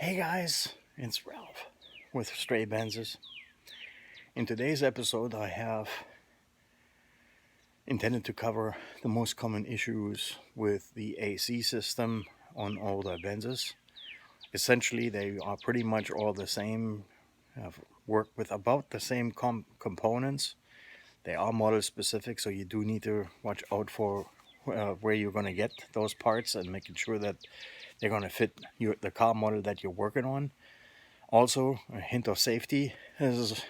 Hey guys, it's Ralph with Stray Benzes. In today's episode, I have intended to cover the most common issues with the AC system on older Benzes. Essentially, they are pretty much all the same, work with about the same components. They are model specific, so you do need to watch out for where you're going to get those parts and making sure that they're going to fit the car model that you're working on. Also, a hint of safety is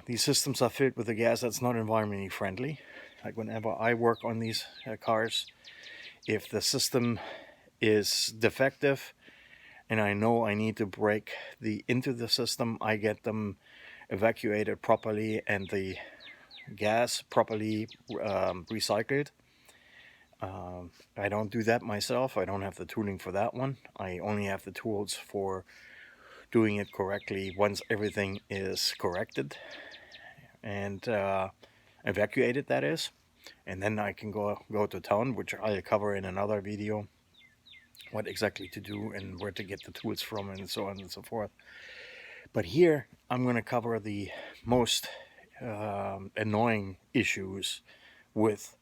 these systems are filled with a gas that's not environmentally friendly. Like whenever I work on these cars, if the system is defective and I know I need to break into the system, I get them evacuated properly and the gas properly recycled. I don't do that myself. I don't have the tooling for that one. I only have the tools for doing it correctly once everything is corrected and evacuated, that is. And then I can go to town, which I'll cover in another video, what exactly to do and where to get the tools from and so on and so forth. But here I'm going to cover the most annoying issues with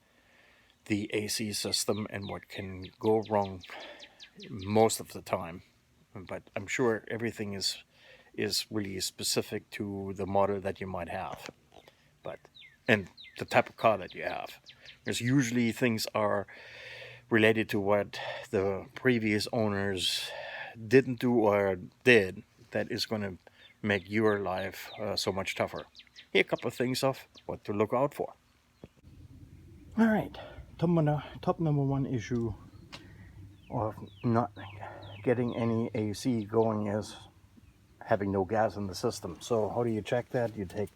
the AC system and what can go wrong most of the time. But I'm sure everything is really specific to the model that you might have, and the type of car that you have. Because usually things are related to what the previous owners didn't do or did that is going to make your life so much tougher. Here are a couple of things of what to look out for. All right, top number one issue of not getting any AC going is having no gas in the system. So how do you check that? You take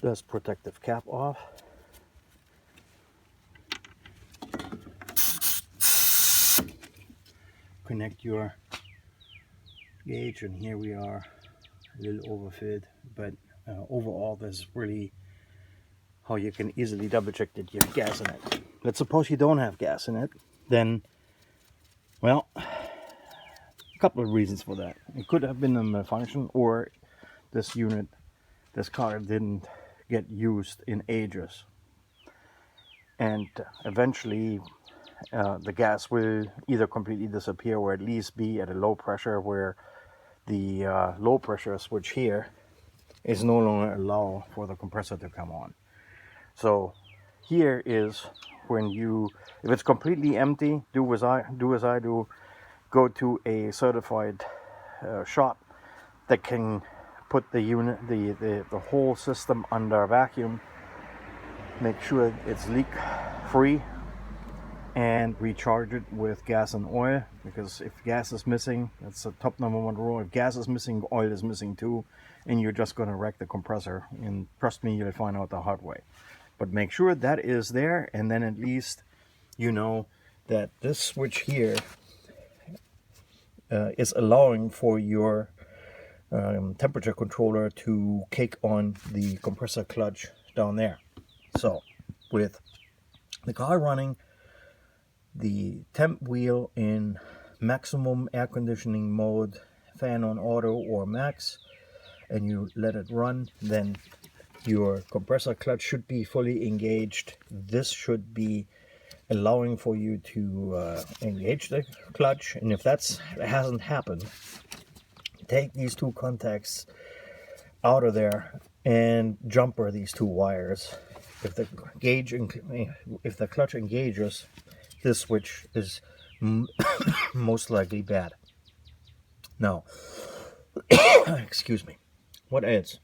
this protective cap off. Connect your gauge, and here we are, a little overfilled, but overall this is really how you can easily double check that you have gas in it. Let's suppose you don't have gas in it, then, well, a couple of reasons for that. It could have been a malfunction, or this car didn't get used in ages, and eventually the gas will either completely disappear or at least be at a low pressure where the low pressure switch here is no longer allow for the compressor to come on. So here is when if it's completely empty, do as I do, go to a certified shop that can put the unit, the whole system under vacuum, make sure it's leak free, and recharge it with gas and oil. Because if gas is missing, that's the top number one rule. If gas is missing, oil is missing too, and you're just going to wreck the compressor. And trust me, you'll find out the hard way. But make sure that is there, and then at least you know that this switch here is allowing for your temperature controller to kick on the compressor clutch down there. So with the car running the temp wheel in maximum air conditioning mode, fan on auto or max, and you let it run, then your compressor clutch should be fully engaged. This should be allowing for you to engage the clutch. And if that hasn't happened, take these two contacts out of there and jumper these two wires. If the clutch engages, this switch is most likely bad. Now, excuse me. What else?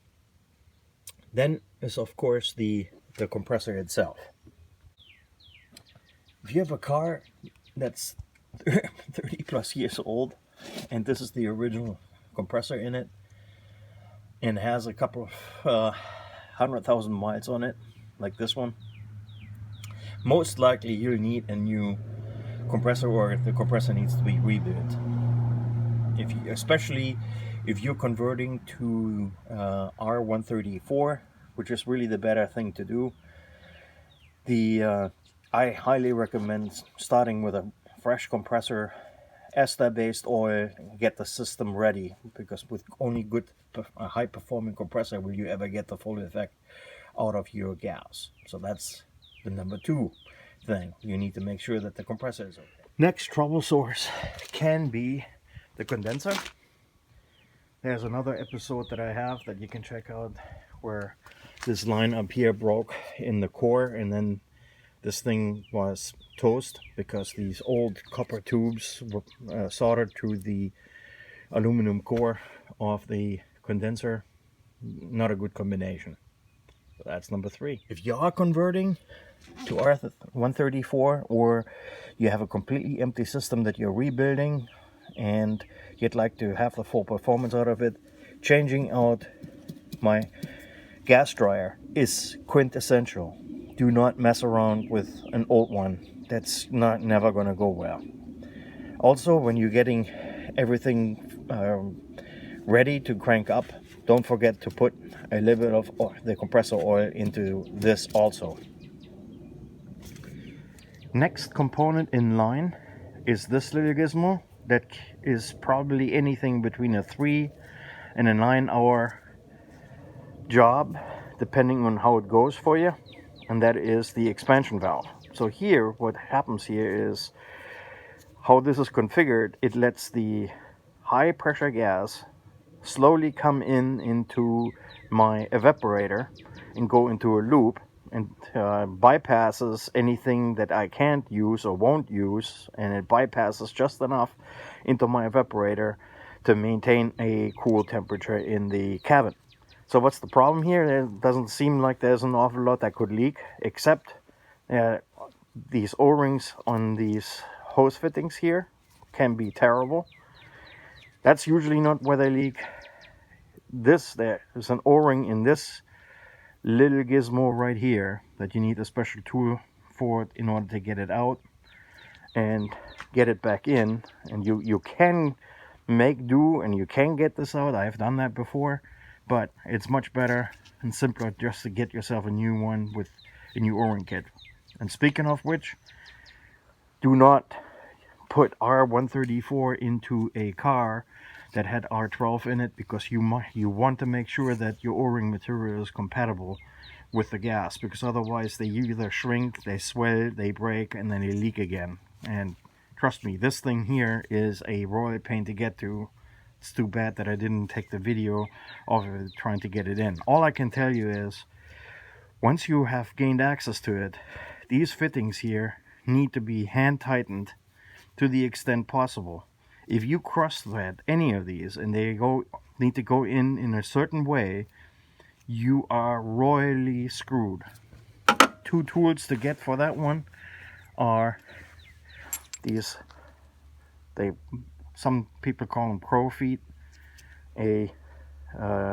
Then is of course the compressor itself. If you have a car that's 30 plus years old and this is the original compressor in it and has a couple of 100,000 miles on it, like this one, most likely you'll need a new compressor, or the compressor needs to be rebuilt. Especially if you're converting to R134, which is really the better thing to do. I highly recommend starting with a fresh compressor ester-based oil, get the system ready, because with only good, high-performing compressor will you ever get the full effect out of your gas. So that's the number 2 thing. You need to make sure that the compressor is okay. Next trouble source can be the condenser. There's another episode that I have that you can check out where this line up here broke in the core, and then this thing was toast because these old copper tubes were soldered to the aluminum core of the condenser. Not a good combination. So that's number 3. If you are converting to R134, or you have a completely empty system that you're rebuilding and you'd like to have the full performance out of it, changing out my gas dryer is quintessential. Do not mess around with an old one. That's never going to go well. Also, when you're getting everything ready to crank up, don't forget to put a little bit of the compressor oil into this also. Next component in line is this little gizmo that is probably anything between a 3 and a 9 hour job, depending on how it goes for you, and that is the expansion valve. So here, what happens here is, how this is configured, it lets the high pressure gas slowly come into my evaporator and go into a loop, and bypasses anything that I can't use or won't use, and it bypasses just enough into my evaporator to maintain a cool temperature in the cabin. So what's the problem here? It doesn't seem like there's an awful lot that could leak, except these O-rings on these hose fittings here can be terrible. That's usually not where they leak. There is an O-ring in this little gizmo right here that you need a special tool for in order to get it out and get it back in. And you can make do and you can get this out. I've done that before, but it's much better and simpler just to get yourself a new one with a new O-ring kit. And speaking of which, do not put R134 into a car that had R12 in it, because you want to make sure that your O-ring material is compatible with the gas, because otherwise they either shrink, they swell, they break, and then they leak again. And trust me, this thing here is a royal pain to get to. It's too bad that I didn't take the video of it trying to get it in. All I can tell you is, once you have gained access to it, these fittings here need to be hand tightened to the extent possible. If you cross thread any of these and they need to go in a certain way, you are royally screwed. 2 tools to get for that one are these, some people call them crow feet, a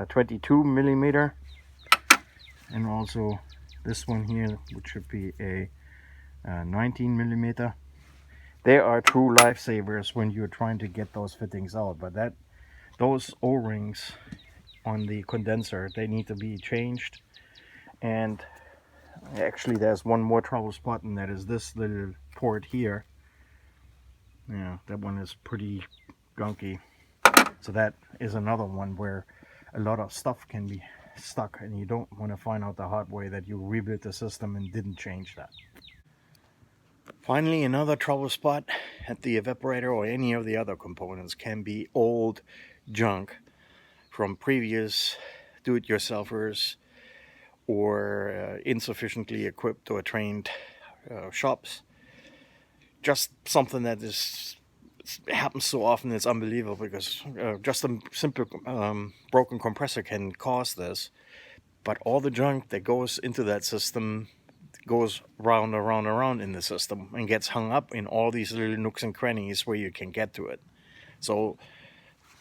22 millimeter, and also this one here, which should be a 19 millimeter. They are true lifesavers when you're trying to get those fittings out. But those O-rings on the condenser, they need to be changed. And actually there's one more trouble spot, and that is this little port here. Yeah, that one is pretty gunky. So that is another one where a lot of stuff can be stuck, and you don't want to find out the hard way that you rebuilt the system and didn't change that. Finally, another trouble spot at the evaporator or any of the other components can be old junk from previous do-it-yourselfers or insufficiently equipped or trained shops. Just something that happens so often, it's unbelievable, because just a simple broken compressor can cause this. But all the junk that goes into that system goes round and round and round in the system and gets hung up in all these little nooks and crannies where you can get to it. So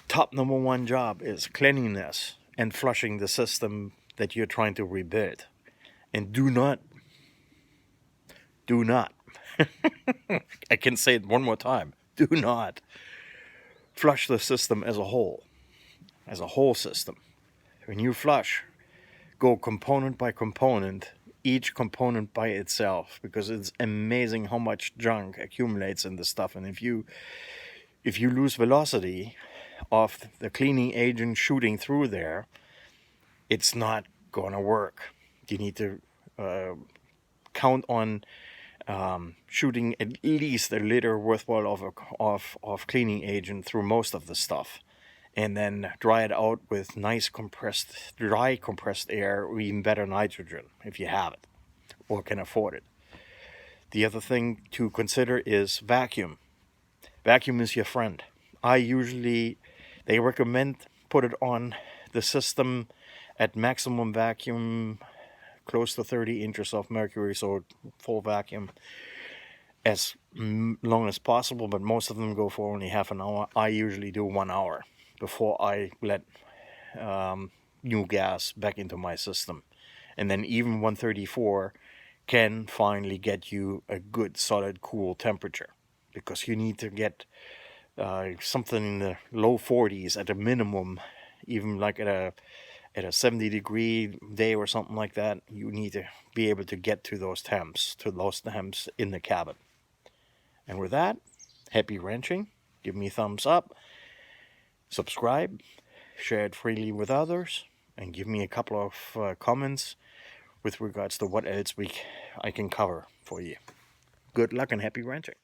top number 1 job is cleanliness and flushing the system that you're trying to rebuild. And do not I can say it one more time, do not flush the system as a whole system. When you flush, go component by component, each component by itself, because it's amazing how much junk accumulates in this stuff. And if you if you lose velocity of the cleaning agent shooting through there, it's not going to work. You need to count on shooting at least a liter worthwhile of cleaning agent through most of the stuff, and then dry it out with nice dry compressed air, or even better nitrogen if you have it or can afford it. The other thing to consider is vacuum. Vacuum is your friend. They recommend put it on the system at maximum vacuum, close to 30 inches of mercury, so full vacuum, as long as possible, but most of them go for only half an hour. I usually do 1 hour before I let new gas back into my system. And then even 134 can finally get you a good solid cool temperature, because you need to get something in the low 40s at a minimum. Even like at a 70-degree day or something like that, you need to be able to get to those temps in the cabin. And with that, happy wrenching. Give me a thumbs up, subscribe, share it freely with others, and give me a couple of comments with regards to what else I can cover for you. Good luck and happy wrenching.